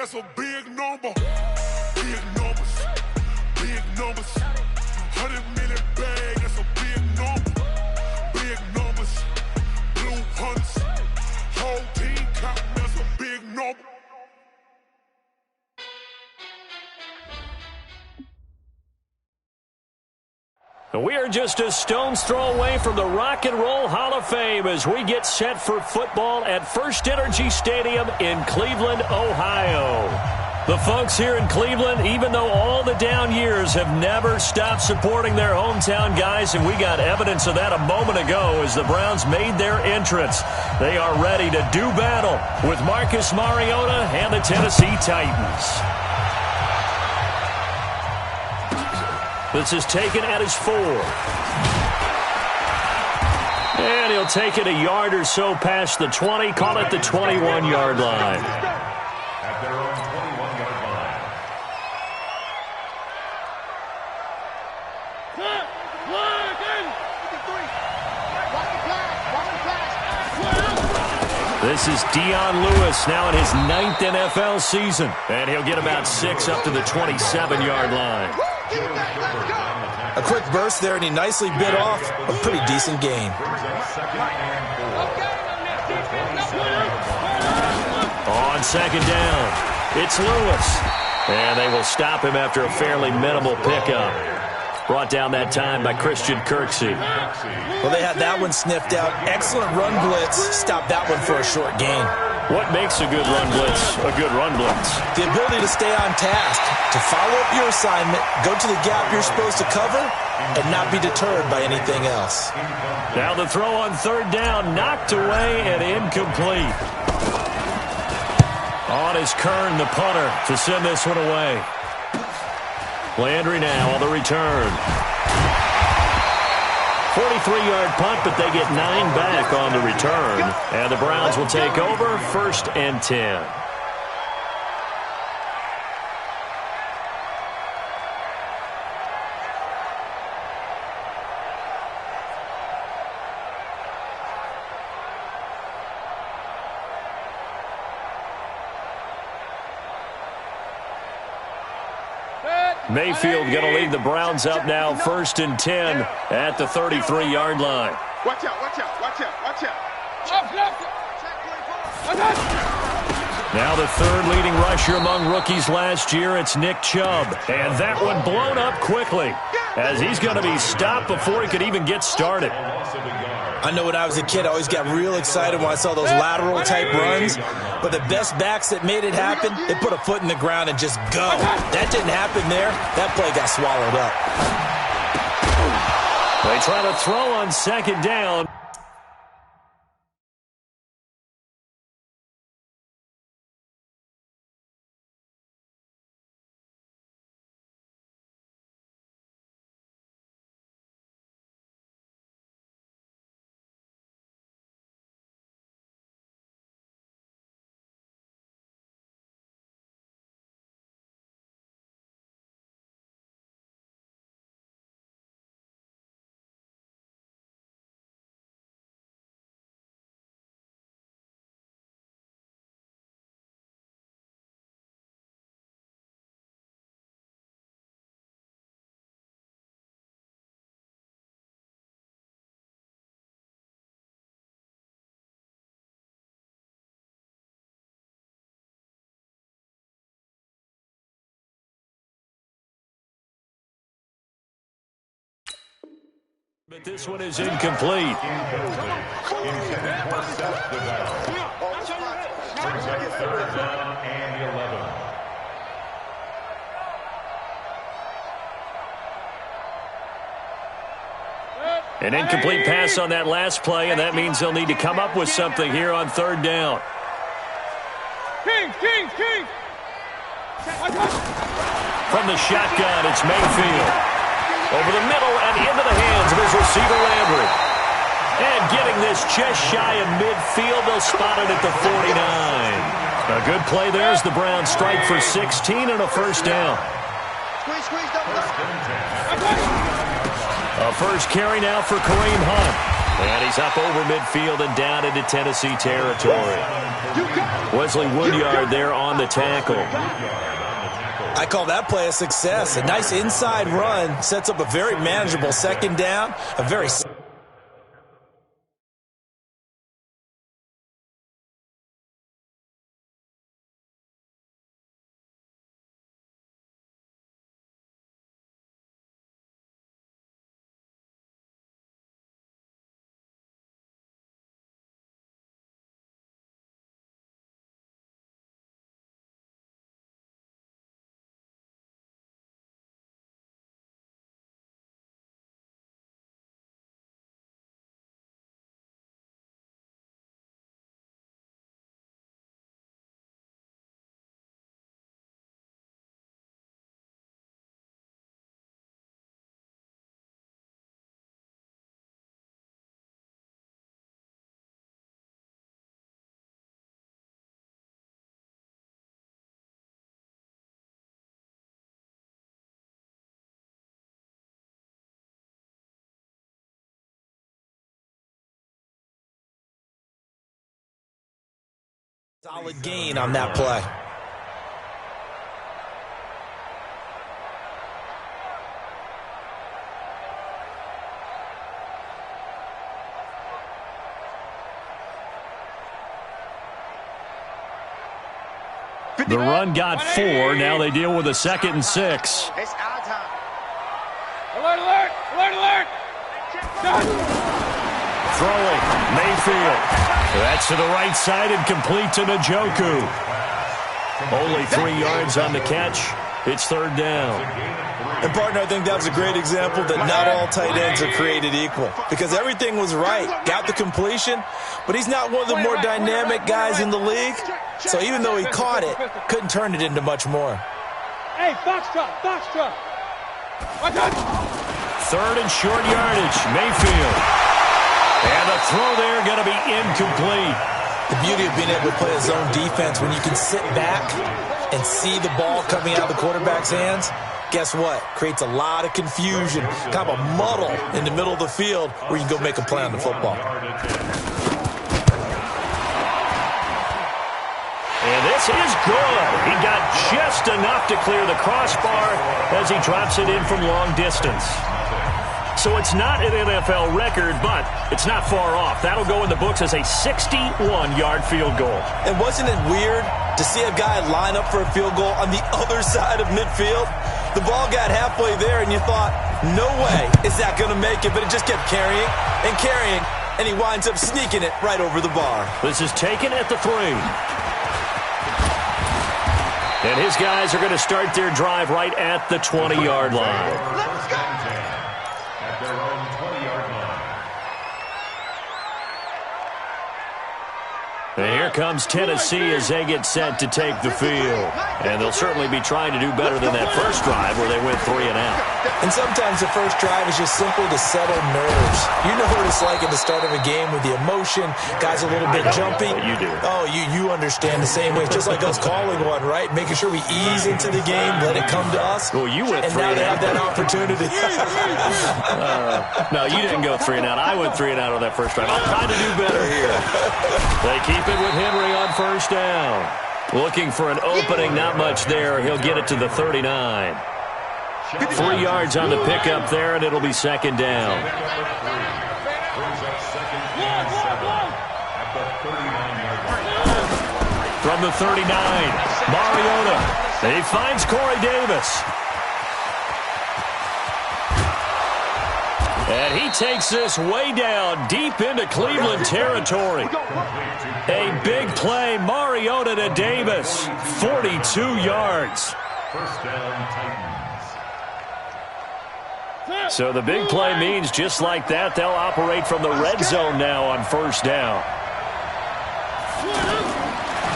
That's a big number. Big numbers. Big numbers. 100 million bag. That's a big number. Big numbers. Blue hunts. Whole team counting. That's a big number. We are just a stone's throw away from the Rock and Roll Hall of Fame as we get set for football at First Energy Stadium in Cleveland, Ohio. The folks here in Cleveland, even though all the down years, have never stopped supporting their hometown guys, and we got evidence of that a moment ago as the Browns made their entrance. They are ready to do battle with Marcus Mariota and the Tennessee Titans. This is taken at his 4. And he'll take it a yard or so past the 20, call it the 21-yard line. At their own 21-yard line. This is Dion Lewis now in his 9th NFL season. And he'll get about 6 up to the 27-yard line. A quick burst there, and he nicely bit off a pretty decent gain. On second down, it's Lewis. And they will stop him after a fairly minimal pickup. Brought down that time by Christian Kirksey. Well, they had that one sniffed out. Excellent run blitz. Stopped that one for a short gain. What makes a good run blitz a good run blitz? The ability to stay on task, to follow up your assignment, go to the gap you're supposed to cover, and not be deterred by anything else. Now the throw on third down, knocked away and incomplete. On is Kern, the punter, to send this one away. Landry now on the return. 43-yard punt, but they get 9 back on the return. And the Browns will take over, 1st and 10. Mayfield going to lead the Browns up now, 1st and 10 at the 33-yard line. Watch out, watch out, watch out, watch out. Now the 3rd leading rusher among rookies last year, it's Nick Chubb. And that one blown up quickly as he's going to be stopped before he could even get started. I know when I was a kid, I always got real excited when I saw those lateral-type runs. But the best backs that made it happen, they put a foot in the ground and just go. That didn't happen there. That play got swallowed up. They try to throw on second down. But this one is incomplete. An incomplete pass on that last play, and that means they'll need to come up with something here on third down. From the shotgun, it's Mayfield. Over the middle and into the hands of his receiver, Landry. And getting this just shy of midfield, they'll spot it at the 49. A good play there as the Browns strike for 16 and a first down. A first carry now for Kareem Hunt. And he's up over midfield and down into Tennessee territory. Wesley Woodyard there on the tackle. I call that play a success. A nice inside run sets up a very manageable second down. A very solid gain on that play. The run got 4. Now they deal with a 2nd and 6. It's our time. Alert, alert, alert, alert. Throwing, Mayfield. That's to the right side and complete to Njoku. Only 3 yards on the catch. It's 3rd down. And, partner, I think that was a great example that not all tight ends are created equal. Because everything was right. Got the completion, but he's not one of the more dynamic guys in the league. So even though he caught it, couldn't turn it into much more. Hey, foxtrot, foxtrot. 3rd and short yardage. Mayfield. And the throw there going to be incomplete. The beauty of being able to play a zone defense when you can sit back and see the ball coming out of the quarterback's hands, guess what? Creates a lot of confusion, kind of a muddle in the middle of the field where you can go make a play on the football. And this is good. He got just enough to clear the crossbar as he drops it in from long distance. So it's not an NFL record, but it's not far off. That'll go in the books as a 61-yard field goal. And wasn't it weird to see a guy line up for a field goal on the other side of midfield? The ball got halfway there, and you thought, no way is that going to make it, but it just kept carrying and carrying, and he winds up sneaking it right over the bar. This is taken at the 3. And his guys are going to start their drive right at the 20-yard line. Let's go. At their own 20-yard line. And here comes Tennessee as they get set to take the field. And they'll certainly be trying to do better than that first drive where they went 3 and out. And sometimes the first drive is just simple to settle nerves. You know what it's like at the start of a game with the emotion, guys a little bit jumpy. You do. Oh, you understand the same way. It's just like us calling one, right? Making sure we ease into the game, let it come to us. Well, you went and 3 now and they out. have that opportunity. No, you didn't go 3 and out. I went 3 and out on that first drive. I'm trying to do better here. They keep it with Henry on first down. Looking for an opening, not much there. He'll get it to the 39. 3 yards on the pickup there, and it'll be 2nd down. From the 39, Mariota. He finds Corey Davis. And he takes this way down, deep into Cleveland territory. A big play, Mariota to Davis. 42 yards. First down, Titans. So the big play means just like that, they'll operate from the red zone now on first down.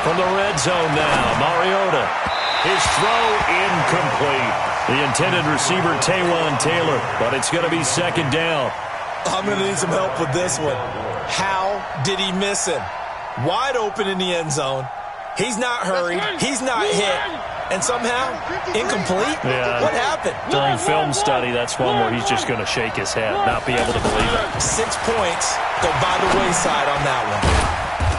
From the red zone now, Mariota. His throw incomplete. The intended receiver, Taywan Taylor, but it's going to be 2nd down. I'm going to need some help with this one. How did he miss him? Wide open in the end zone. He's not hurried. He's not hit. and somehow incomplete? Yeah. What happened? During film study, that's one where he's just going to shake his head, not be able to believe it. 6 points go by the wayside on that one.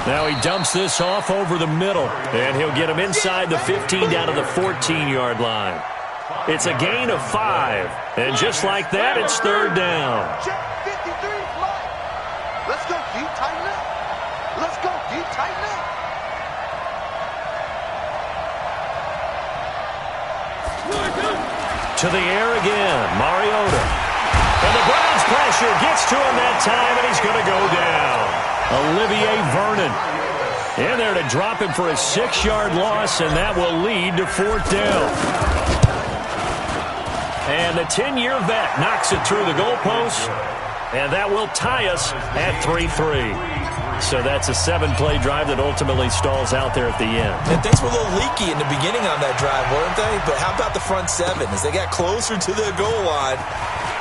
Now he dumps this off over the middle, and he'll get him inside the 15 down to the 14-yard line. It's a gain of 5, and just like that, it's third down. Check 53 flag. Let's go, D. Tighten up. Let's go, D. Tighten up. To the air again, Mariota. And the Browns pressure gets to him that time, and he's going to go down. Olivier Vernon in there to drop him for a 6-yard loss, and that will lead to fourth down. And the 10-year vet knocks it through the goalpost, and that will tie us at 3-3. So that's a 7-play drive that ultimately stalls out there at the end. And things were a little leaky in the beginning on that drive, weren't they? But how about the front 7? As they got closer to the goal line,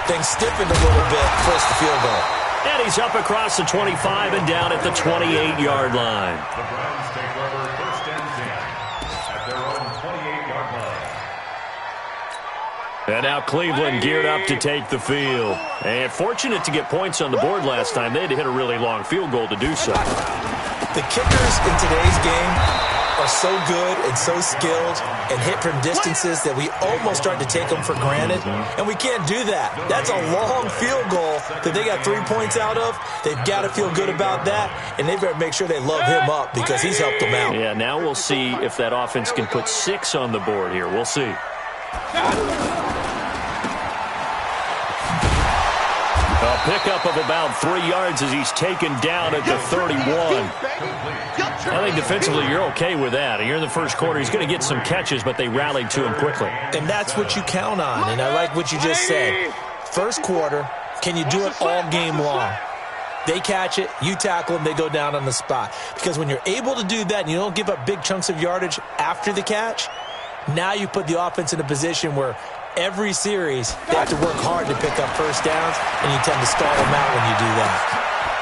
things stiffened a little bit, forced the field goal. And he's up across the 25 and down at the 28-yard line. The Browns take over first and 10 at their own 28-yard line. And now Cleveland geared up to take the field. And fortunate to get points on the board last time. They had to hit a really long field goal to do so. The kickers in today's game are so good and so skilled and hit from distances that we almost start to take them for granted. And we can't do that. That's a long field goal that they got 3 points out of. They've got to feel good about that, and they better make sure they love him up because he's helped them out. Yeah, now we'll see if that offense can put 6 on the board here. We'll see. A pickup of about 3 yards as he's taken down at the 31. I think defensively you're okay with that. Here in the first quarter, he's going to get some catches, but they rallied to him quickly. And that's what you count on, and I like what you just said. First quarter, can you do it all game long? They catch it, you tackle them, they go down on the spot. Because when you're able to do that and you don't give up big chunks of yardage after the catch, now you put the offense in a position where every series they have to work hard to pick up first downs, and you tend to stall them out when you do that.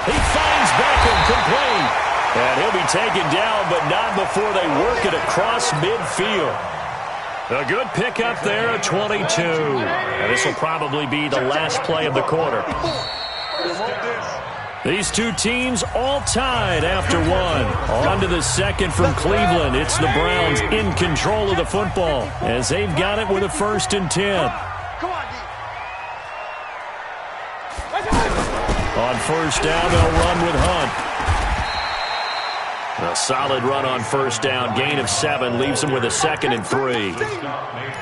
He finds Beckham complete. And he'll be taken down, but not before they work it across midfield. A good pickup there at 22. And this will probably be the last play of the quarter. These two teams all tied after one. On to the second from Cleveland. It's the Browns in control of the football as they've got it with a 1st and 10. On first down, they'll run with Hunt. A solid run on first down. Gain of 7 leaves them with a 2nd and 3.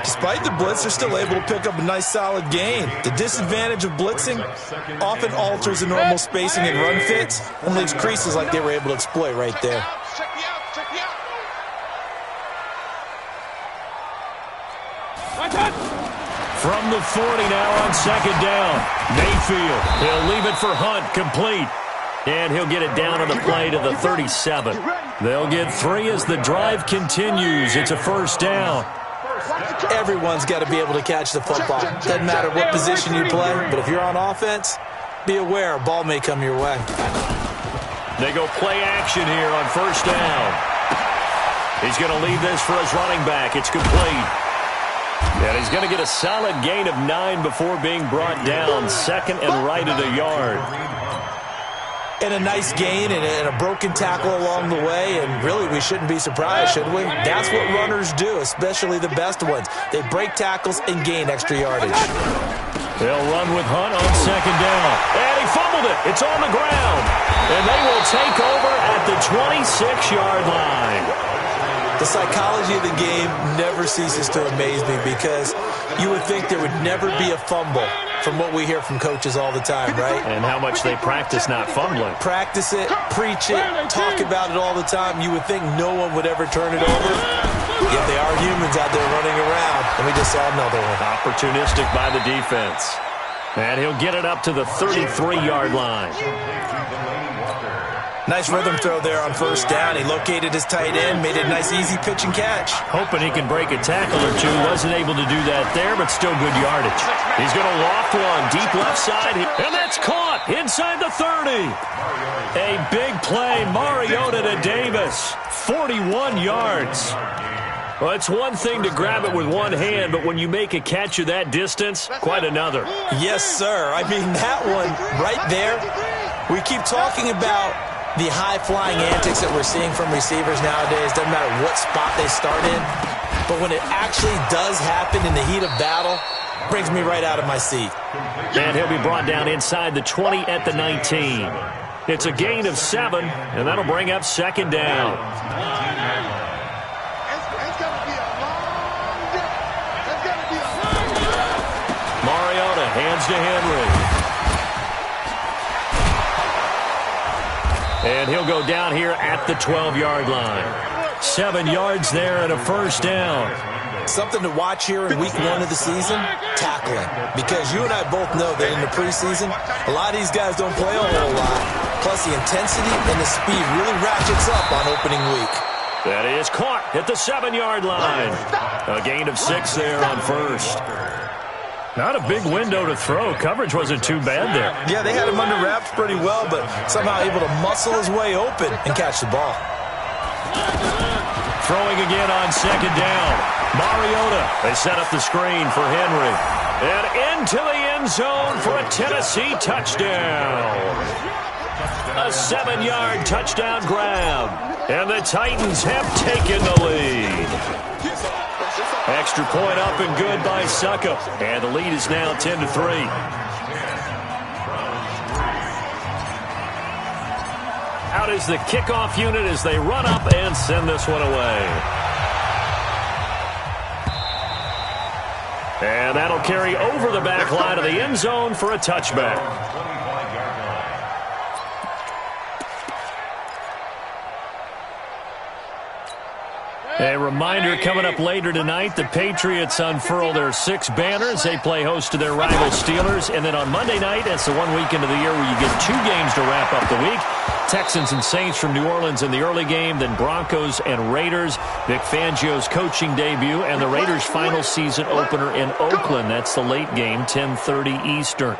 Despite the blitz, they're still able to pick up a nice solid gain. The disadvantage of blitzing often alters the normal spacing and run fits and leaves creases like they were able to exploit right there. From the 40 now on 2nd down. Mayfield, he'll leave it for Hunt, complete. And he'll get it down on the play to the 37. They'll get 3 as the drive continues. It's a 1st down. Everyone's got to be able to catch the football. Doesn't matter what position you play, but if you're on offense, be aware a ball may come your way. They go play action here on 1st down. He's going to leave this for his running back. It's complete. And he's going to get a solid gain of 9 before being brought down. 2nd and right at a yard. And a nice gain and a broken tackle along the way, and really we shouldn't be surprised, should we? That's what runners do, especially the best ones. They break tackles and gain extra yardage. They'll run with Hunt on 2nd down. And he fumbled it. It's on the ground. And they will take over at the 26-yard line. The psychology of the game never ceases to amaze me because you would think there would never be a fumble from what we hear from coaches all the time, right? And how much they practice not fumbling. Practice it, preach it, talk about it all the time. You would think no one would ever turn it over. Yet they are humans out there running around, and we just saw another one. Opportunistic by the defense. And he'll get it up to the 33-yard line. Nice rhythm throw there on 1st down. He located his tight end, made a nice easy pitch and catch. Hoping he can break a tackle or two. Wasn't able to do that there, but still good yardage. He's going to loft one deep left side. And that's caught inside the 30. A big play. Mariota to Davis. 41 yards. Well, it's one thing to grab it with one hand, but when you make a catch of that distance, quite another. Yes, sir. I mean, that one right there, we keep talking about the high-flying antics that we're seeing from receivers nowadays. Doesn't matter what spot they start in. But when it actually does happen in the heat of battle, it brings me right out of my seat. And he'll be brought down inside the 20 at the 19. It's a gain of 7, and that'll bring up second down. Mariota hands to Henry. And he'll go down here at the 12-yard line. 7 yards there and a first down. Something to watch here in week 1 of the season, tackling. Because you and I both know that in the preseason, a lot of these guys don't play a whole lot. Plus, the intensity and the speed really ratchets up on opening week. That is caught at the 7-yard line. A gain of 6 there on first. Not a big window to throw. Coverage wasn't too bad there. Yeah, they had him under wraps pretty well, but somehow able to muscle his way open and catch the ball. Throwing again on second down. Mariota. They set up the screen for Henry. And into the end zone for a Tennessee touchdown. A 7-yard touchdown grab. And the Titans have taken the lead. Extra point up and good by Suckup. And the lead is now 10-3. Out is the kickoff unit as they run up and send this one away. And that'll carry over the back line of the end zone for a touchback. A reminder coming up later tonight, the Patriots unfurl their 6 banners. They play host to their rival Steelers. And then on Monday night, that's the one weekend of the year where you get 2 games to wrap up the week. Texans and Saints from New Orleans in the early game, then Broncos and Raiders. Vic Fangio's coaching debut, and the Raiders' final season opener in Oakland. That's the late game, 10:30 Eastern.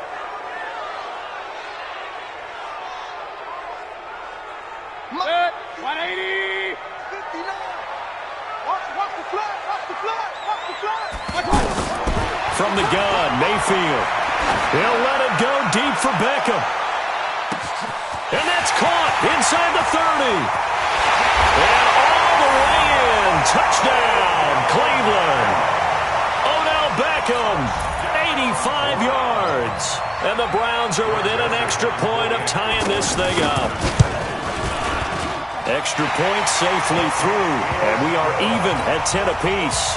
From the gun, Mayfield. He'll let it go deep for Beckham. And that's caught inside the 30. And all the way in. Touchdown, Cleveland. Odell Beckham, 85 yards. And the Browns are within an extra point of tying this thing up. Extra point safely through. And we are even at 10 apiece.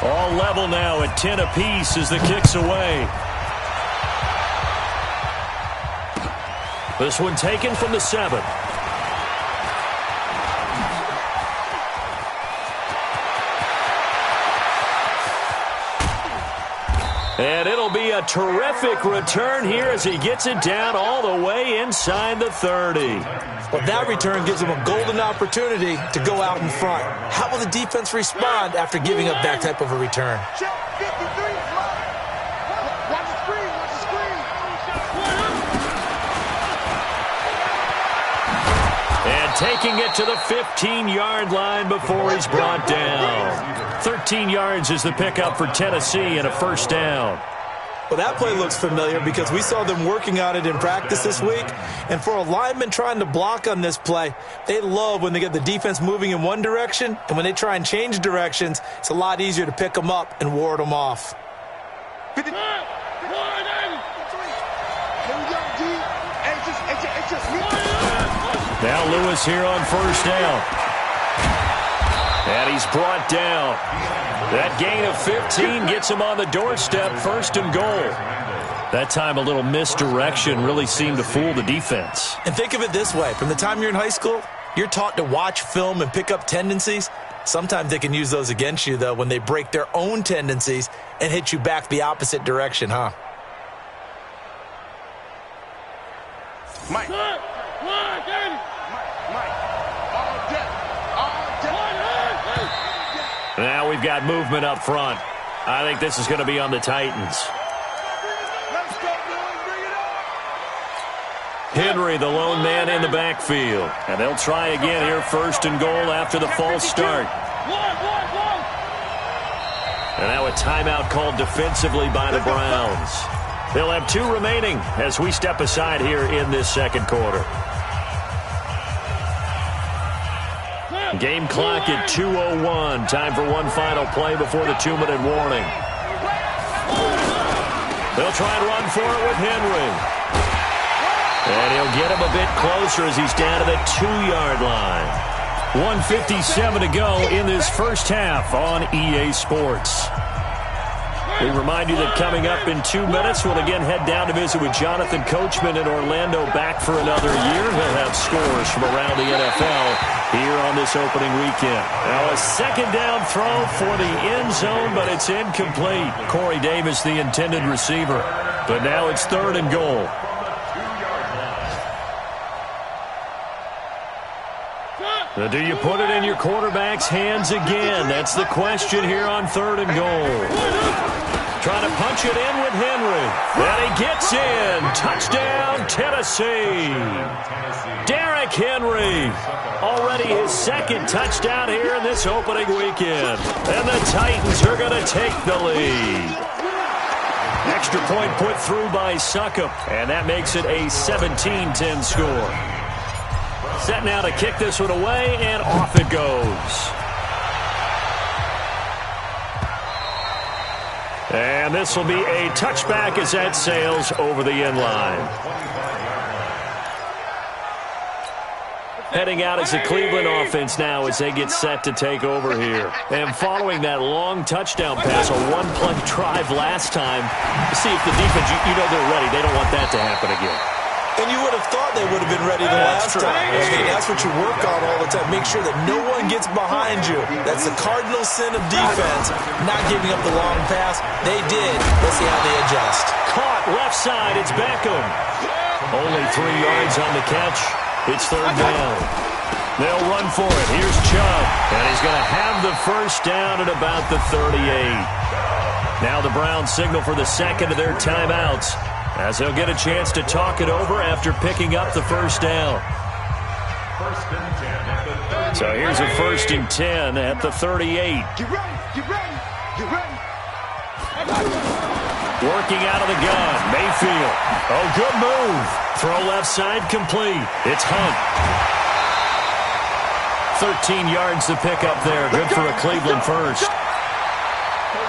All level now at 10 apiece as the kick's away. This one taken from the 7. And it'll be a terrific return here as he gets it down all the way inside the 30. But that return gives him a golden opportunity to go out in front. How will the defense respond after giving up that type of a return? And taking it to the 15-yard line before he's brought down. 13 yards is the pickup for Tennessee and a first down. Well, that play looks familiar because we saw them working on it in practice this week. And for a lineman trying to block on this play, they love when they get the defense moving in one direction. And when they try and change directions, it's a lot easier to pick them up and ward them off. Now Lewis here on first down. And he's brought down. That gain of 15 gets him on the doorstep, first and goal. That time a little misdirection really seemed to fool the defense. And think of it this way. From the time you're in high school, you're taught to watch film and pick up tendencies. Sometimes they can use those against you, though, when they break their own tendencies and hit you back the opposite direction, huh? Mike. Now we've got movement up front. I think this is going to be on the Titans. Henry, the lone man in the backfield. And they'll try again here, 1st and goal after the false start. And now a timeout called defensively by the Browns. They'll have 2 remaining as we step aside here in this second quarter. Game clock at 2:01. Time for one final play before the 2-minute warning. They'll try and run for it with Henry. And he'll get him a bit closer as he's down to the 2-yard line. 1:57 to go in this first half on EA Sports. We remind you that coming up in 2 minutes, we'll again head down to visit with Jonathan Coachman in Orlando, back for another year. He'll have scores from around the NFL here on this opening weekend. Now a 2nd down throw for the end zone, but it's incomplete. Corey Davis, the intended receiver. But now it's 3rd and goal. Now, do you put it in your quarterback's hands again? That's the question here on 3rd and goal. Trying to punch it in with Henry. And he gets in. Touchdown, Tennessee. Derrick Henry. Already his 2nd touchdown here in this opening weekend. And the Titans are going to take the lead. Extra point put through by Succop. And that makes it a 17-10 score. Set now to kick this one away, and off it goes. And this will be a touchback as that sails over the end line. Heading out is the Cleveland offense now as they get set to take over here. And following that long touchdown pass, a 1-play drive last time, see if the defense, you know they're ready. They don't want that to happen again. And you would have thought they would have been ready the last time. I mean, that's what you work on all the time. Make sure that no one gets behind you. That's the cardinal sin of defense, not giving up the long pass. They did. Let's see how they adjust. Caught left side. It's Beckham. Only 3 yards on the catch. It's 3rd down. They'll run for it. Here's Chubb. And he's going to have the 1st down at about the 38. Now the Browns signal for the 2nd of their timeouts, as they'll get a chance to talk it over after picking up the 1st down. So here's a 1st and 10 at the 38. Get ready, get ready, get ready. Working out of the gun, Mayfield. Oh, good move. Throw left side complete. It's Hunt. 13 yards to pick up there. Good for a Cleveland 1st.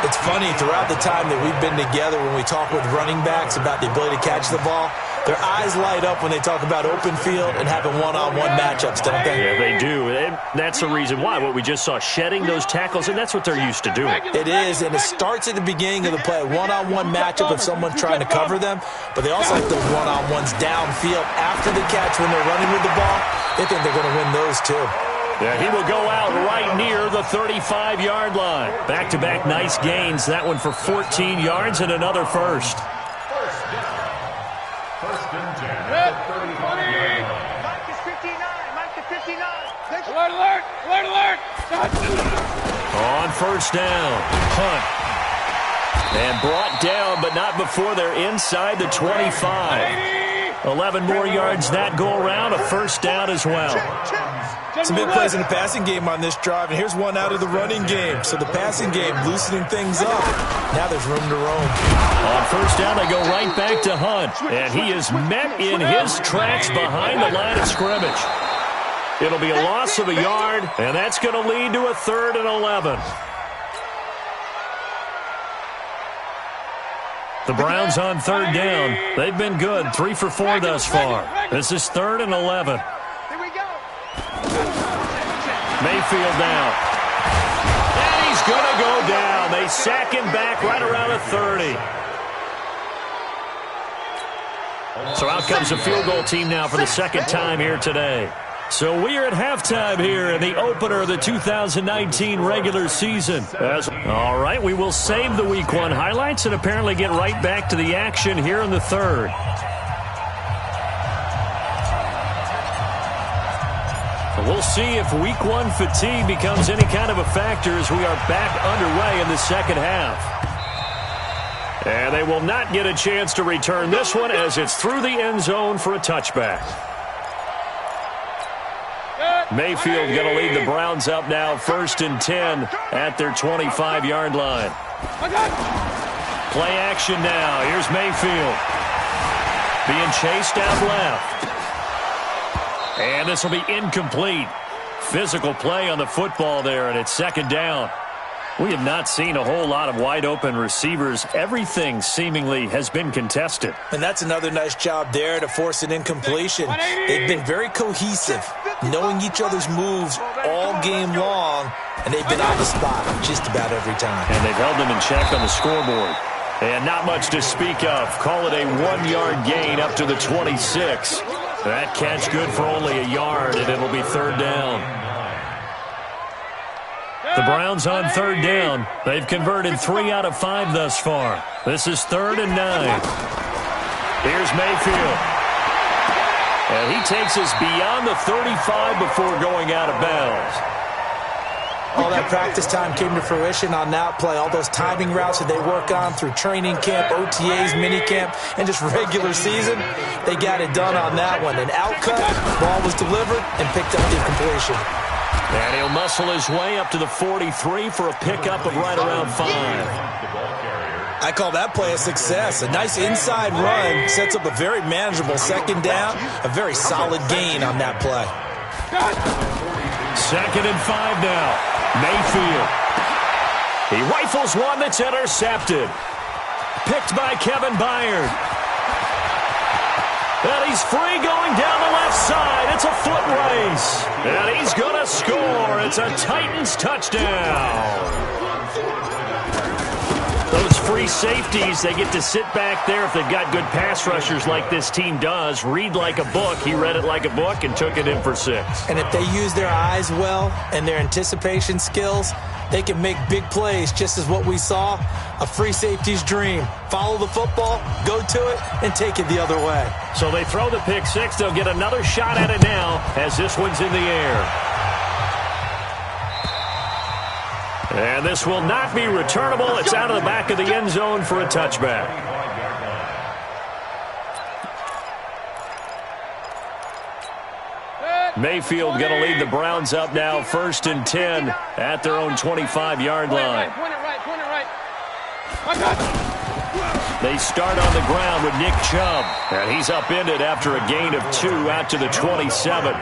It's funny, throughout the time that we've been together, when we talk with running backs about the ability to catch the ball, their eyes light up when they talk about open field and having one-on-one matchups, don't they? Yeah, they do. And that's the reason why. What we just saw, shedding those tackles, and that's what they're used to doing. It is, and it starts at the beginning of the play, a one-on-one matchup of someone trying to cover them, but they also like those one-on-ones downfield after the catch when they're running with the ball. They think they're going to win those, too. Yeah, he will go out right near the 35-yard line. Back-to-back nice gains. That one for 14 yards and another 1st. 1st and 10 at the 35-yard line. Mike is 59. Mike is 59. Alert, alert, alert, alert. On 1st down, Hunt. And brought down, but not before they're inside the 25. 11 more yards that go around, a 1st down as well. Some big plays in the passing game on this drive, and here's one out of the running game. So the passing game loosening things up. Now there's room to roam. On 1st down, they go right back to Hunt. And he is met in his tracks behind the line of scrimmage. It'll be a loss of a yard, and that's going to lead to a 3rd and 11. The Browns on 3rd down. They've been good, 3 for 4 thus far. This is 3rd and 11. Mayfield down. And he's going to go down. They sack him back right around the 30. So out comes the field goal team now for the 2nd time here today. So we are at halftime here in the opener of the 2019 regular season. All right, we will save the Week 1 highlights and apparently get right back to the action here in the 3rd. We'll see if Week 1 fatigue becomes any kind of a factor as we are back underway in the 2nd half. And they will not get a chance to return this one as it's through the end zone for a touchback. Mayfield going to lead the Browns up now, 1st and 10 at their 25-yard line. Play action now. Here's Mayfield. Being chased out left. And this will be incomplete. Physical play on the football there, and it's 2nd down. We have not seen a whole lot of wide-open receivers. Everything seemingly has been contested. And that's another nice job there to force an incompletion. They've been very cohesive, knowing each other's moves all game long, and they've been on the spot just about every time. And they've held them in check on the scoreboard. And not much to speak of. Call it a 1-yard gain up to the 26. That catch good for only a yard, and it'll be 3rd down. The Browns on 3rd down. They've converted 3 out of 5 thus far. This is 3rd and 9. Here's Mayfield. And he takes us beyond the 35 before going out of bounds. All that practice time came to fruition on that play. All those timing routes that they work on through training camp, OTAs, minicamp, and just regular season, they got it done on that one. An outcut, ball was delivered, and picked up the completion. And he'll muscle his way up to the 43 for a pickup of right around 5. I call that play a success. A nice inside run sets up a very manageable 2nd down, a very solid gain on that play. 2nd and 5 now. Mayfield. He rifles one that's intercepted. Picked by Kevin Byard. And he's free going down the left side. It's a foot race. And he's going to score. It's a Titans touchdown. Those free safeties, they get to sit back there if they've got good pass rushers like this team does. Read like a book. He read it like a book and took it in for 6. And if they use their eyes well and their anticipation skills, they can make big plays, just as what we saw, a free safety's dream. Follow the football, go to it, and take it the other way. So they throw the pick 6. They'll get another shot at it now as this one's in the air. And this will not be returnable. It's out of the back of the end zone for a touchback. Mayfield going to lead the Browns up now, 1st and 10 at their own 25-yard line. They start on the ground with Nick Chubb, and he's upended after a gain of 2 out to the 27.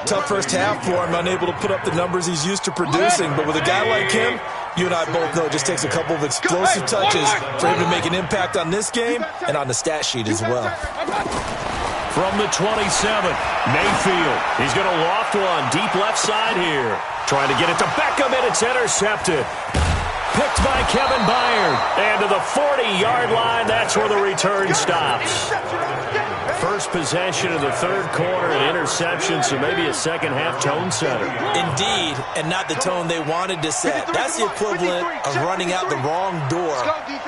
Tough first half for him, unable to put up the numbers he's used to producing. But with a guy like him, you and I both know it just takes a couple of explosive touches for him to make an impact on this game and on the stat sheet as well. From the 27, Mayfield. He's going to loft one deep left side here. Trying to get it to Beckham, and it's intercepted. Picked by Kevin Byard. And to the 40-yard line, that's where the return stops. First possession of the 3rd quarter, an interception, so maybe a second-half tone setter. Indeed, and not the tone they wanted to set. That's the equivalent of running out the wrong door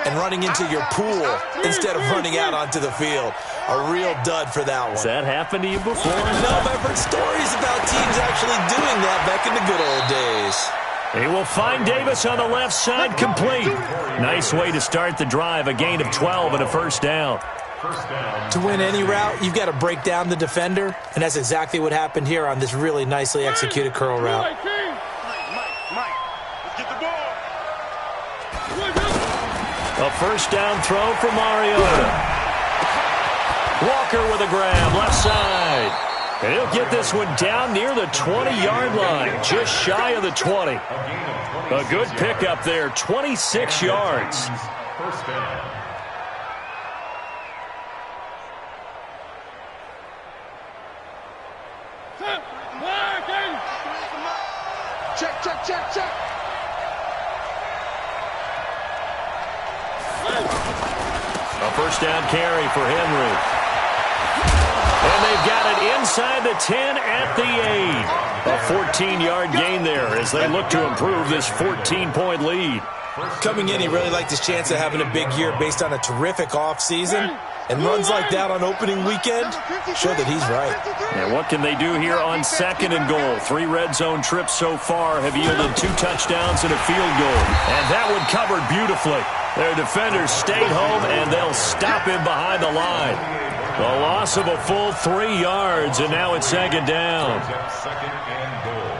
and running into your pool instead of running out onto the field. A real dud for that one. Has that happened to you before? No, I've heard stories about teams actually doing that back in the good old days. He will find Davis on the left side, complete. Nice way to start the drive, a gain of 12 and a 1st down. To win any route, you've got to break down the defender, and that's exactly what happened here on this really nicely executed curl route. Mike, let's get the ball. A 1st down throw for Mariota. Walker with a grab, left side. And he'll get this one down near the 20-yard line, just shy of the 20. A good pickup there, 26 yards. 1st down. Check. A 1st down carry for Henry. And they've got it inside the 10 at the 8. A 14-yard gain there as they look to improve this 14-point lead. Coming in, he really liked his chance of having a big year based on a terrific offseason. And runs like that on opening weekend show that he's right. And what can they do here on 2nd and goal? 3 red zone trips so far have yielded 2 touchdowns and a field goal. And that one covered beautifully. Their defenders stayed home, and they'll stop him behind the line. A loss of a full 3 yards, and now it's 2nd down. 2nd and goal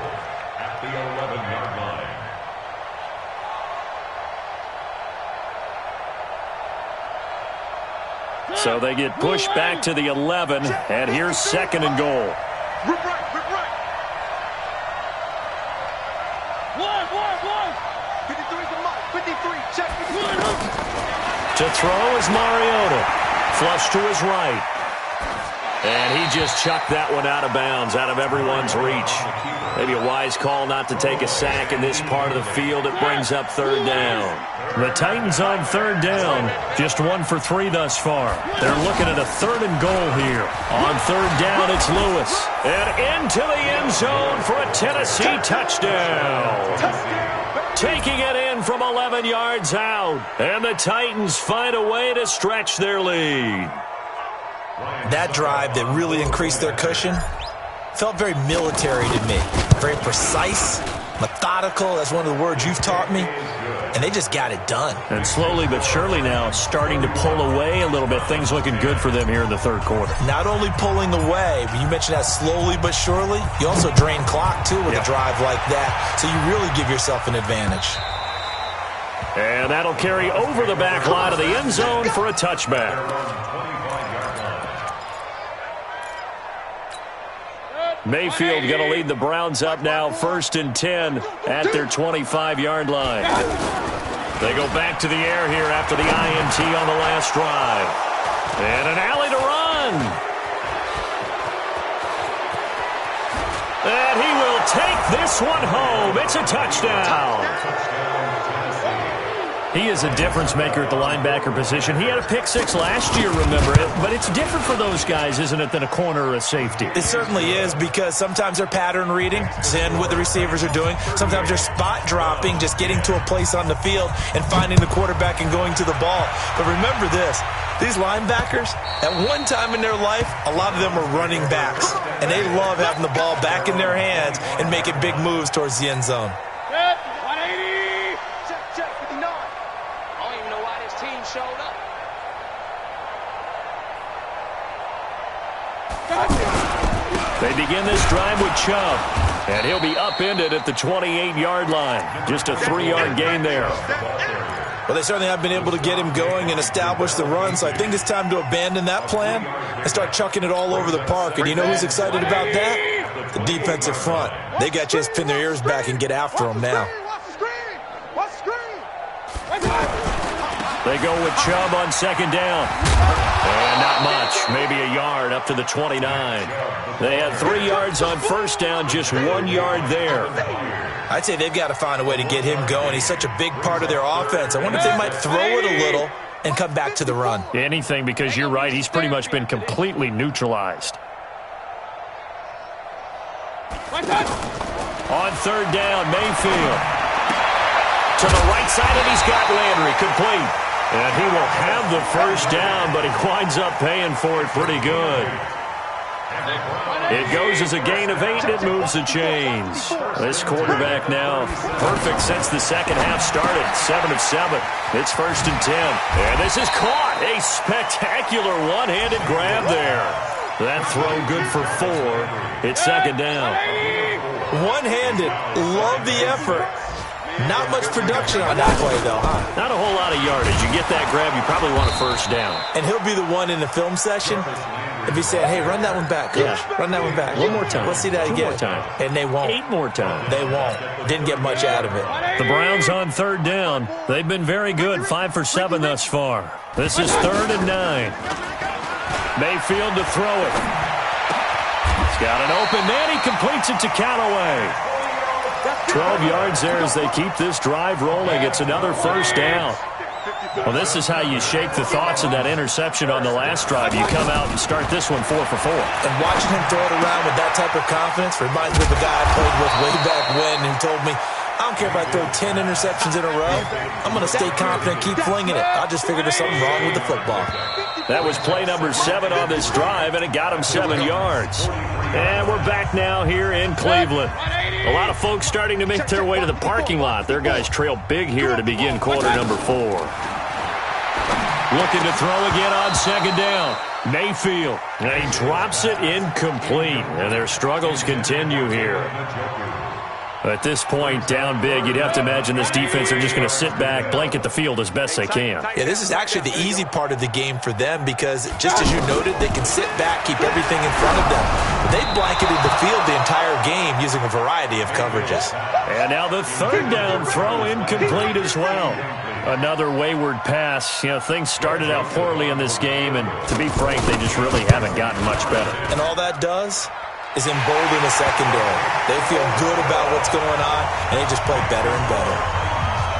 at the 11-yard line. So they get pushed back to the 11, and here's 2nd and goal. Rip right. 53's the mark. 53, check. To throw is Mariota. Flush to his right. And he just chucked that one out of bounds, out of everyone's reach. Maybe a wise call not to take a sack in this part of the field. It brings up 3rd down. The Titans on 3rd down. Just 1 for 3 thus far. They're looking at a 3rd and goal here. On 3rd down, it's Lewis. And into the end zone for a Tennessee touchdown. Taking it in from 11 yards out. And the Titans find a way to stretch their lead. That drive that really increased their cushion felt very military to me. Very precise, methodical. That's one of the words you've taught me. And they just got it done. And slowly but surely now starting to pull away a little bit. Things looking good for them here in the 3rd quarter. Not only pulling away, but you mentioned that slowly but surely. You also drain clock, too, with a drive like that. So you really give yourself an advantage. And that'll carry over the back line of the end zone for a touchback. Mayfield going to lead the Browns up now, 1st and 10 at their 25-yard line. They go back to the air here after the INT on the last drive. And an alley to run. And he will take this one home. It's a touchdown. He is a difference maker at the linebacker position. He had a pick 6 last year, remember it. But it's different for those guys, isn't it, than a corner or a safety? It certainly is, because sometimes they're pattern reading, seeing what the receivers are doing. Sometimes they're spot dropping, just getting to a place on the field and finding the quarterback and going to the ball. But remember this, these linebackers, at one time in their life, a lot of them were running backs. And they love having the ball back in their hands and making big moves towards the end zone. They begin this drive with Chubb, and he'll be upended at the 28-yard line. Just a 3-yard gain there. Well, they certainly have been able to get him going and establish the run, so I think it's time to abandon that plan and start chucking it all over the park. And you know who's excited about that? The defensive front. They got to just pin their ears back and get after him now. They go with Chubb on 2nd down. And not much, maybe a yard up to the 29. They had 3 yards on 1st down, just 1 yard there. I'd say they've got to find a way to get him going. He's such a big part of their offense. I wonder if they might throw it a little and come back to the run. Anything, because you're right, he's pretty much been completely neutralized. On 3rd down, Mayfield. To the right side, and he's got Landry complete. And he will have the 1st down, but he winds up paying for it pretty good. It goes as a gain of 8, and it moves the chains. This quarterback now perfect since the 2nd half started. 7 of 7. It's 1st and 10. And this is caught. A spectacular one-handed grab there. That throw good for 4. It's 2nd down. One-handed. Love the effort. Not much production on that play, though, huh? Not a whole lot of yardage. You get that grab, you probably want a 1st down. And he'll be the one in the film session if he said, hey, run that one back, coach. Yeah. Run that one back. One more time. Let's see that again. 2 more time. And they won't. 8 more times. They won't. Didn't get much out of it. The Browns on 3rd down. They've been very good, 5 for 7 thus far. This is 3rd and 9. Mayfield to throw it. He's got an open man. He completes it to Callaway. 12 yards there as they keep this drive rolling. It's another 1st down. Well, this is how you shake the thoughts of that interception on the last drive. You come out and start this one 4 for 4. And watching him throw it around with that type of confidence reminds me of a guy I played with way back when who told me, I don't care if I throw 10 interceptions in a row. I'm going to stay confident, keep flinging it. I just figured there's something wrong with the football. That was play number 7 on this drive, and it got him 7 yards. And we're back now here in Cleveland. A lot of folks starting to make their way to the parking lot. Their guys trail big here to begin quarter number 4. Looking to throw again on second down. Mayfield. And he drops it incomplete. And their struggles continue here. At this point, down big, you'd have to imagine this defense are just going to sit back, blanket the field as best they can. Yeah, this is actually the easy part of the game for them because, just as you noted, they can sit back, keep everything in front of them. But they blanketed the field the entire game using a variety of coverages. And now the third down throw incomplete as well. Another wayward pass. You know, things started out poorly in this game, and to be frank, they just really haven't gotten much better. And all that does is embolden the secondary. They feel good about what's going on, and they just play better and better.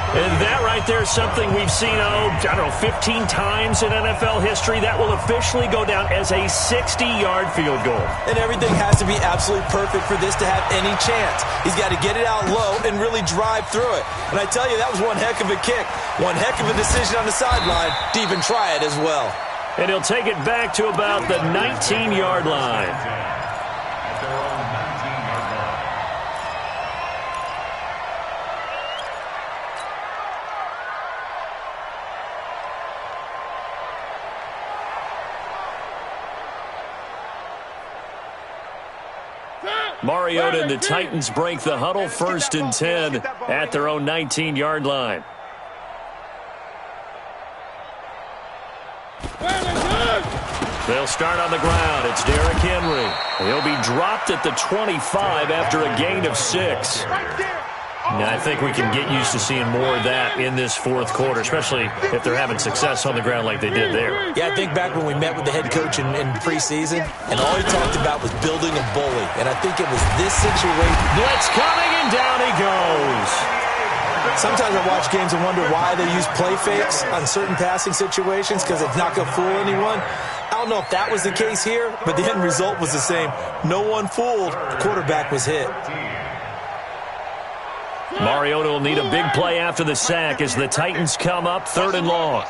And that right there is something we've seen, 15 times in NFL history. That will officially go down as a 60-yard field goal. And everything has to be absolutely perfect for this to have any chance. He's got to get it out low and really drive through it. And I tell you, that was one heck of a kick. One heck of a decision on the sideline to even try it as well. And he'll take it back to about the 19-yard line. Mariota and the Titans break the huddle, 1st and 10 at their own 19-yard line. They'll start on the ground. It's Derrick Henry. He'll be dropped at the 25 after a gain of 6. Now, I think we can get used to seeing more of that in this 4th quarter, especially if they're having success on the ground like they did there. Yeah, I think back when we met with the head coach in preseason, and all he talked about was building a bully. And I think it was this situation. Blitz coming, and down he goes. Sometimes I watch games and wonder why they use play fakes on certain passing situations because it's not going to fool anyone. I don't know if that was the case here, but the end result was the same. No one fooled. The quarterback was hit. Mariota will need a big play after the sack as the Titans come up 3rd and long.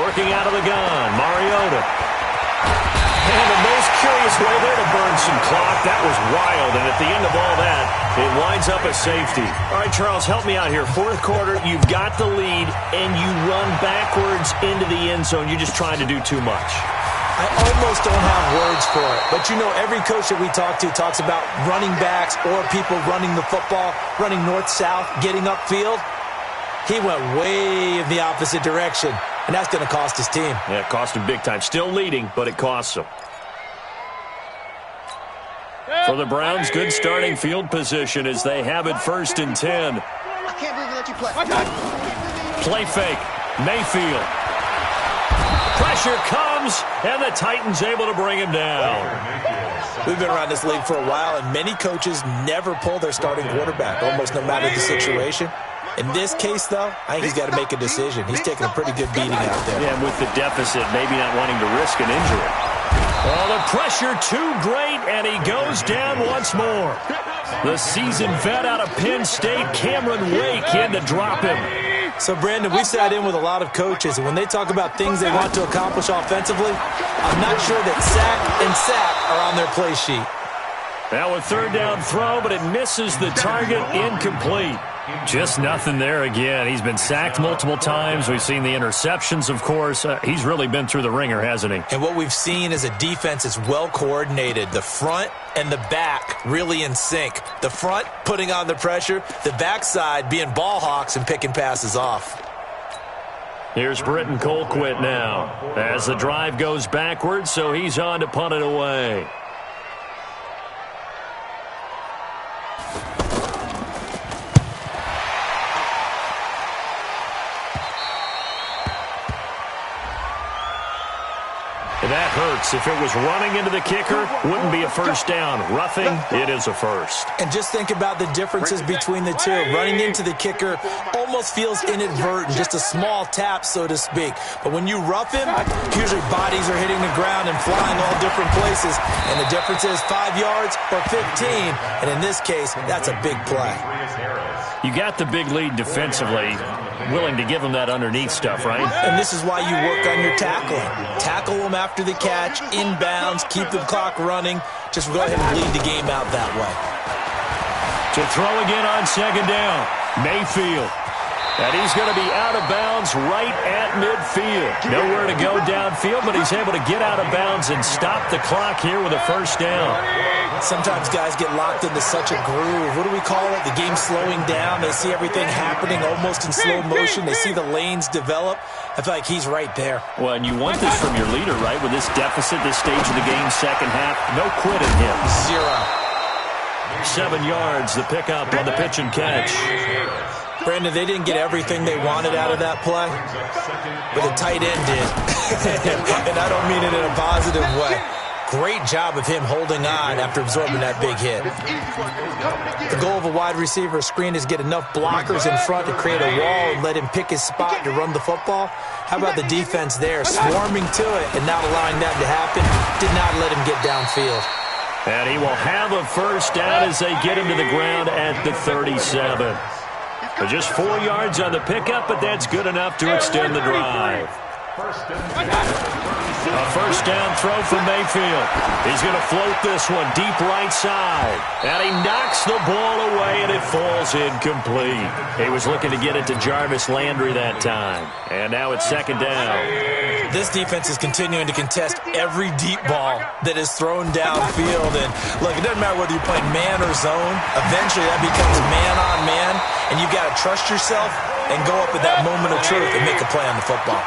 Working out of the gun, Mariota. And the most curious way there to burn some clock. That was wild, and at the end of all that, it winds up a safety. All right, Charles, help me out here. 4th quarter, you've got the lead, and you run backwards into the end zone. You're just trying to do too much. I almost don't have words for it. But, you know, every coach that we talk to talks about running backs or people running the football, running north-south, getting upfield. He went way in the opposite direction, and that's going to cost his team. Yeah, it cost him big time. Still leading, but it costs him. For the Browns, good starting field position as they have it 1st and 10. I can't believe they let you play. Play fake. Mayfield. Pressure comes, and the Titans able to bring him down. We've been around this league for a while, and many coaches never pull their starting quarterback, almost no matter the situation. In this case, though, I think he's got to make a decision. He's taking a pretty good beating out there. Yeah, and with the deficit, maybe not wanting to risk an injury. Oh, the pressure too great, and he goes down once more. The seasoned vet out of Penn State, Cameron Wake, in to drop him. So, Brandon, we sat in with a lot of coaches, and when they talk about things they want to accomplish offensively, I'm not sure that sack and sack are on their play sheet. Now a 3rd down throw, but it misses the target, incomplete. Just nothing there again. He's been sacked multiple times. We've seen the interceptions, of course. He's really been through the ringer, hasn't he? And what we've seen is a defense that's well coordinated. The front and the back really in sync. The front putting on the pressure. The backside being ball hawks and picking passes off. Here's Britton Colquitt now as the drive goes backwards, so he's on to punt it away. That hurts. If it was running into the kicker, wouldn't be a 1st down. Roughing, it is a 1st. And just think about the differences between the two. Running into the kicker almost feels inadvertent, just a small tap, so to speak. But when you rough him, usually bodies are hitting the ground and flying all different places. And the difference is 5 yards or 15. And in this case, that's a big play. You got the big lead defensively. willing to give him that underneath stuff, right? And this is why you work on your tackling. Tackle them after the catch, inbounds, keep the clock running. Just go ahead and bleed the game out that way. To throw again on second down, Mayfield. And he's going to be out of bounds right at midfield. Nowhere to go downfield, but he's able to get out of bounds and stop the clock here with a first down. Sometimes guys get locked into such a groove. What do we call it? The game's slowing down. They see everything happening almost in slow motion. They see the lanes develop. I feel like he's right there. Well, and you want this from your leader, right? With this deficit, this stage of the game, second half, no quitting him. 0. 7 yards, the pickup on the pitch and catch. Brandon, they didn't get everything they wanted out of that play, but the tight end did. And I don't mean it in a positive way. Great job of him holding on after absorbing that big hit. The goal of a wide receiver screen is get enough blockers in front to create a wall and let him pick his spot to run the football. How about the defense there, swarming to it and not allowing that to happen? Did not let him get downfield. And he will have a first down as they get him to the ground at the 37. Just 4 yards on the pickup, but that's good enough to extend the drive. A first down throw from Mayfield. He's going to float this one deep right side. And he knocks the ball away, and it falls incomplete. He was looking to get it to Jarvis Landry that time. And now it's second down. This defense is continuing to contest every deep ball that is thrown downfield. And, look, it doesn't matter whether you're playing man or zone. Eventually, that becomes man-on-man, and you've got to trust yourself and go up at that moment of truth and make a play on the football.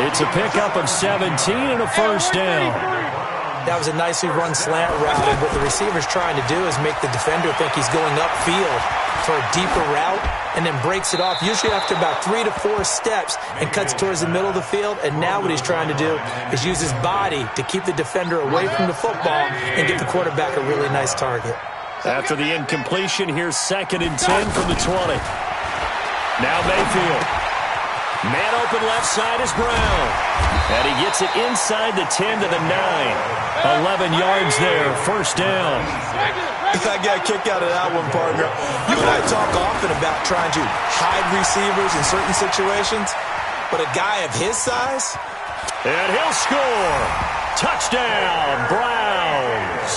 It's a pickup of 17 and a first down. That was a nicely run slant route, and what the receiver's trying to do is make the defender think he's going upfield for a deeper route and then breaks it off, usually after about 3 to 4 steps, and cuts towards the middle of the field. And now what he's trying to do is use his body to keep the defender away from the football and get the quarterback a really nice target. After the incompletion, here's 2nd and 10 from the 20. Now Mayfield. Man open left side is Brown. And he gets it inside the 10 to the 9. 11 yards there, first down. I got a kick out of that one, partner. You and I talk often about trying to hide receivers in certain situations, but a guy of his size? And he'll score. Touchdown, Browns.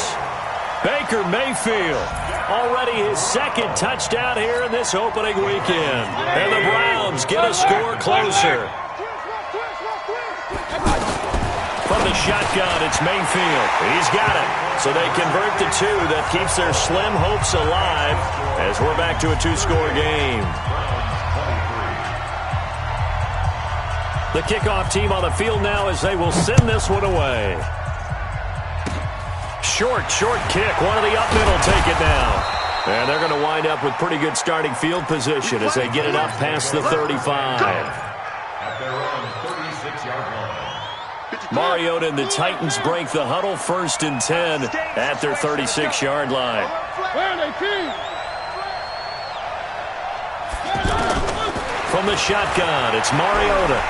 Baker Mayfield, already his 2nd touchdown here in this opening weekend. And the Browns get a score closer. From the shotgun, it's Mayfield. He's got it. So they convert the 2. That keeps their slim hopes alive as we're back to a 2-score game. The kickoff team on the field now as they will send this one away. Short kick. One of the up middle take it now. And they're going to wind up with pretty good starting field position as they get it up past the 35. At their own 36-yard line. Mariota and the Titans break the huddle, 1st and 10 at their 36-yard line. From the shotgun, it's Mariota.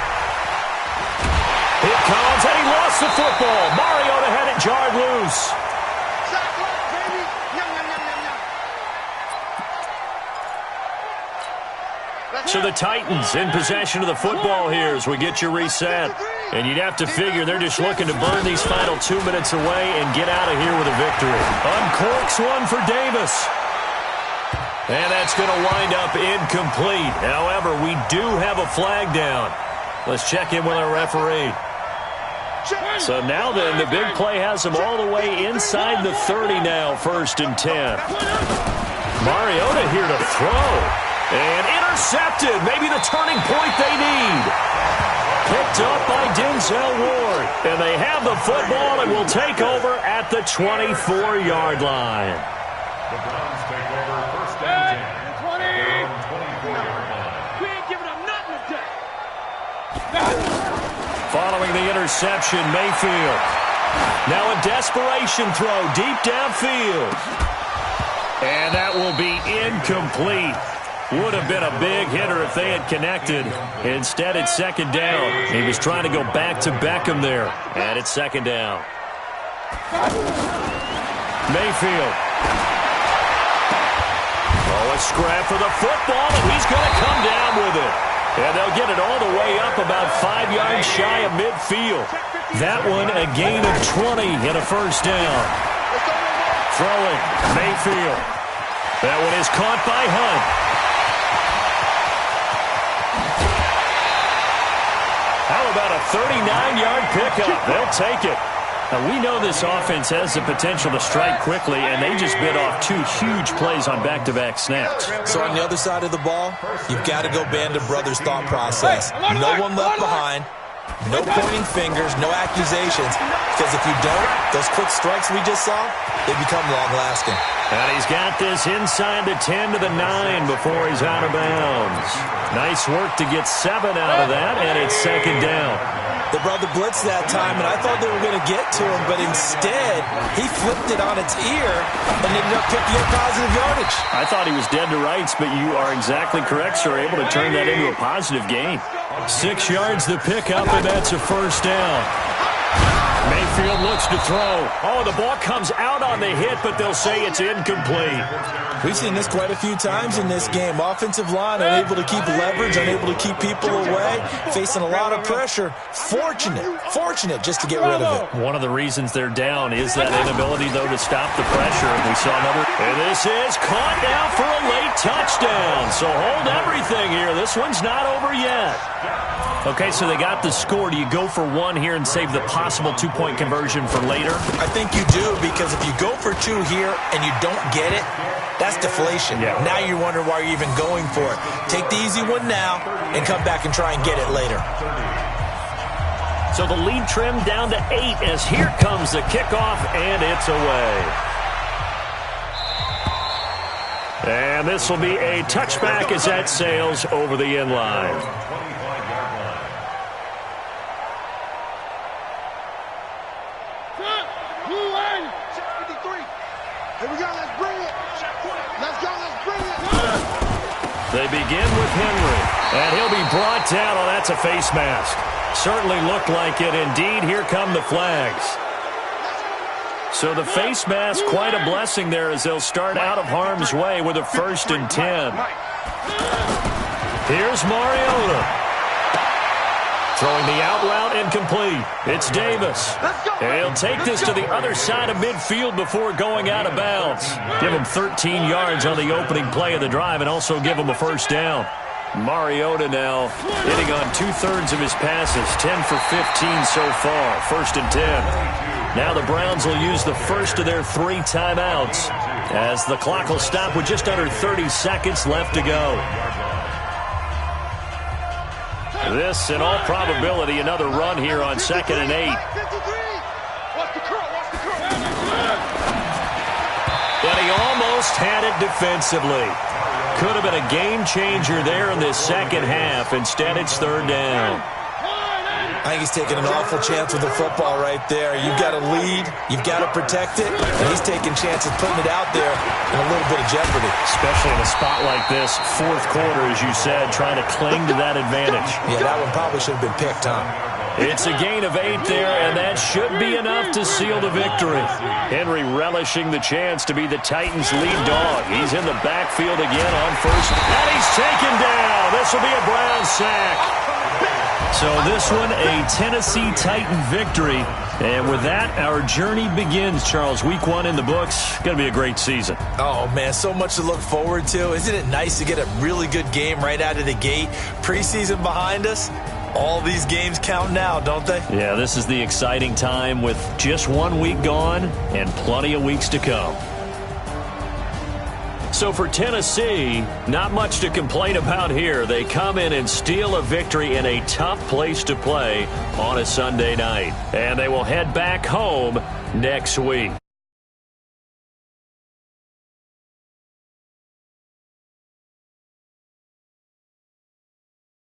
Here comes, and he lost the football. Mariota had it jarred loose. So the Titans in possession of the football here as we get you reset. And you'd have to figure they're just looking to burn these final 2 minutes away and get out of here with a victory. Uncorks one for Davis. And that's going to wind up incomplete. However, we do have a flag down. Let's check in with our referee. So now then, the big play has them all the way inside the 30 now, 1st and 10. Mariota here to throw. And intercepted. Maybe the turning point they need. Picked up by Denzel Ward. And they have the football and will take over at the 24-yard line. The Browns take over 1st and 10. 20. Their own 24-yard line. We ain't giving them nothing today. Following the interception, Mayfield. Now a desperation throw deep downfield. And that will be incomplete. Would have been a big hitter if they had connected. Instead, it's 2nd down. He was trying to go back to Beckham there. And it's 2nd down. Mayfield. Oh, a scrap for the football, and he's going to come down with it. they'll get it all the way up about 5 yards shy of midfield. That one a gain of 20 and a first down. Throwing, Mayfield. That one is caught by Hunt. How about a 39-yard pickup? They'll take it. Now, we know this offense has the potential to strike quickly, and they just bit off 2 huge plays on back-to-back snaps. So on the other side of the ball, you've got to go Band of Brothers thought process. No one left behind, no pointing fingers, no accusations, because if you don't, those quick strikes we just saw, they become long-lasting. And he's got this inside the 10 to the 9 before he's out of bounds. Nice work to get 7 out of that, and it's second down. They brought the blitz that time, and I thought they were going to get to him, but instead, he flipped it on its ear and ended up picking up positive yardage. I thought he was dead to rights, but you are exactly correct, sir. Able to turn that into a positive gain. 6 yards the pickup, and that's a first down. Mayfield looks to throw. Oh, the ball comes out on the hit, but they'll say it's incomplete. We've seen this quite a few times in this game. Offensive line unable to keep leverage, unable to keep people away, facing a lot of pressure. Fortunate just to get rid of it. One of the reasons they're down is that inability, though, to stop the pressure. We saw another. And this is caught now for a late touchdown. So hold everything here. This one's not over yet. Okay, so they got the score. Do you go for 1 here and save the possible 2-point conversion for later? I think you do, because if you go for 2 here and you don't get it, that's deflation. Yeah. Now you're wondering why you're even going for it. Take the easy one now and come back and try and get it later. So the lead trimmed down to 8 as here comes the kickoff, and it's away. And this will be a touchback as that sails over the end line. They begin with Henry, and he'll be brought down. Oh, that's a face mask. Certainly looked like it. Indeed, here come the flags. So the face mask, quite a blessing there as they'll start out of harm's way with a 1st and 10. Here's Mariota. Throwing the out route incomplete. It's Davis. And he'll take this to the other side of midfield before going out of bounds. Give him 13 yards on the opening play of the drive and also give him a first down. Mariota now hitting on 2/3 of his passes. 10 for 15 so far. 1st and 10. Now the Browns will use the first of their 3 timeouts as the clock will stop with just under 30 seconds left to go. This, in all probability, another run here on 2nd and 8. But he almost had it defensively. Could have been a game changer there in this second half. Instead, it's 3rd down. I think he's taking an awful chance with the football right there. You've got to lead. You've got to protect it. And he's taking chances putting it out there in a little bit of jeopardy. Especially in a spot like this, 4th quarter, as you said, trying to cling to that advantage. Yeah, that one probably should have been picked, huh? It's a gain of 8 there, and that should be enough to seal the victory. Henry relishing the chance to be the Titans' lead dog. He's in the backfield again on 1st. And he's taken down. This will be a Brown sack. So this one, a Tennessee Titan victory. And with that, our journey begins, Charles. Week 1 in the books. Going to be a great season. Oh, man, so much to look forward to. Isn't it nice to get a really good game right out of the gate? Preseason behind us. All these games count now, don't they? Yeah, this is the exciting time with just 1 week gone and plenty of weeks to come. So for Tennessee, not much to complain about here. They come in and steal a victory in a tough place to play on a Sunday night. And they will head back home next week.